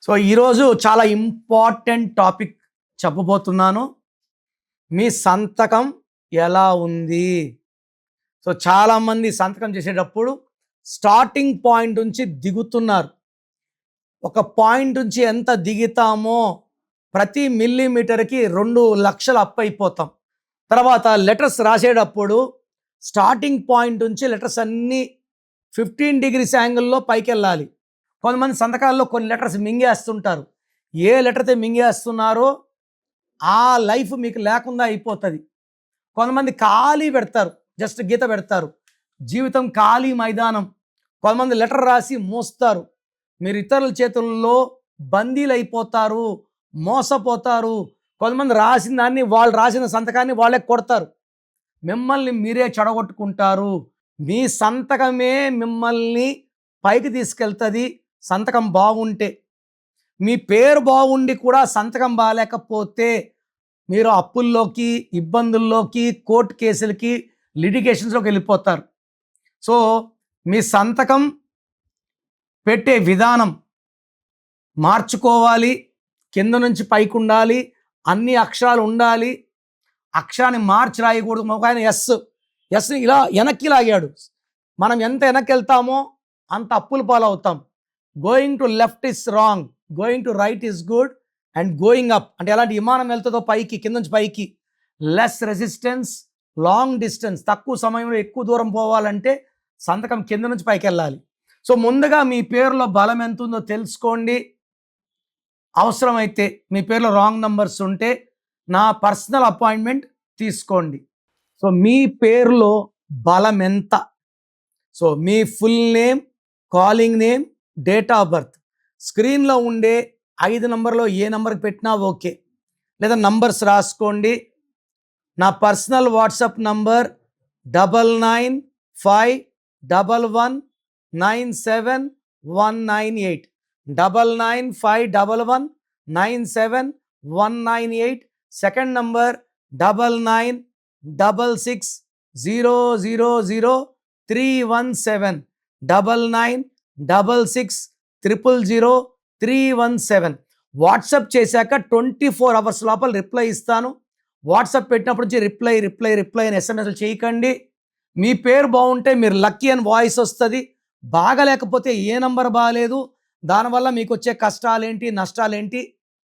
So ఈరోజు చాలా important topic చెప్పబోతున్నాను. మీ సంతకం ఎలా ఉంది? సో చాలామంది సంతకం చేసేటప్పుడు స్టార్టింగ్ పాయింట్ నుంచి దిగుతున్నారు. ఒక పాయింట్ నుంచి ఎంత దిగుతామో ప్రతి మిల్లీమీటర్కి 2,00,000 అప్ అయిపోతాం. తర్వాత లెటర్స్ రాసేటప్పుడు స్టార్టింగ్ పాయింట్ నుంచి లెటర్స్ అన్నీ 15 degrees యాంగిల్లో పైకి వెళ్ళాలి. కొంతమంది సంతకాల్లో కొన్ని లెటర్స్ మింగేస్తుంటారు. ఏ లెటర్ అయితే మింగేస్తున్నారో ఆ లైఫ్ మీకు లేకుండా అయిపోతుంది. కొంతమంది ఖాళీ పెడతారు, జస్ట్ గీత పెడతారు, జీవితం ఖాళీ మైదానం. కొంతమంది లెటర్ రాసి మోస్తారు. మీరు ఇతరుల చేతుల్లో బందీలు అయిపోతారు, మోసపోతారు. కొంతమంది రాసిన దాన్ని, వాళ్ళు రాసిన సంతకాన్ని వాళ్ళే కొడతారు. మిమ్మల్ని మీరే చెడగొట్టుకుంటారు. మీ సంతకమే మిమ్మల్ని పైకి తీసుకెళ్తుంది. సంతకం బాగుంటే, మీ పేరు బాగుండి కూడా సంతకం బాగాలేకపోతే మీరు అప్పుల్లోకి, ఇబ్బందుల్లోకి, కోర్టు కేసులకి, లిటిగేషన్స్లోకి వెళ్ళిపోతారు. సో మీ సంతకం పెట్టే విధానం మార్చుకోవాలి. కింద నుంచి పైకి ఉండాలి, అన్ని అక్షరాలు ఉండాలి. అక్షరాన్ని మార్చి రాయకూడదు. ఒక ఆయన ఎస్ ఇలా వెనక్కి లాగాడు. మనం ఎంత వెనక్కి వెళ్తామో అంత అప్పుల పాలవుతాం. Going to left is wrong, going to right is good, and going up అంటే ఎలాంటి విమానం వెళ్తుందో పైకి, కింద నుంచి పైకి. లెస్ రెసిస్టెన్స్, లాంగ్ డిస్టెన్స్, తక్కువ సమయంలో ఎక్కువ దూరం పోవాలంటే సంతకం కింద నుంచి పైకి వెళ్ళాలి. సో ముందుగా మీ పేరులో బలం ఎంత ఉందో తెలుసుకోండి. అవసరమైతే మీ పేరులో రాంగ్ నంబర్స్ ఉంటే నా పర్సనల్ అపాయింట్మెంట్ తీసుకోండి. సో మీ పేరులో బలం ఎంత? So me full name, calling name, date of birth, స్క్రీన్లో ఉండే 5 నంబర్లో ఏ నంబర్కి పెట్టినా ఓకే, లేదా నంబర్స్ రాసుకోండి. నా personal WhatsApp number 9951197198, 9951197198. Second number 9966000317, 9966000317. WhatsApp చేశాక 24 hours లోపల రిప్లై ఇస్తాను. వాట్సాప్ పెట్టినప్పటి నుంచి రిప్లై అని ఎస్ఎంఎస్లు చేయకండి. మీ పేరు బాగుంటే మీరు లక్కీ అని వాయిస్ వస్తుంది. బాగలేకపోతే ఏ నంబర్ బాగాలేదు, దానివల్ల మీకు వచ్చే కష్టాలేంటి, నష్టాలేంటి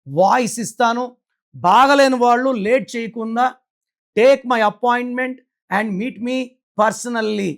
వాయిస్ ఇస్తాను. బాగలేని వాళ్ళు లేట్ చేయకుండా take my appointment and meet me personally.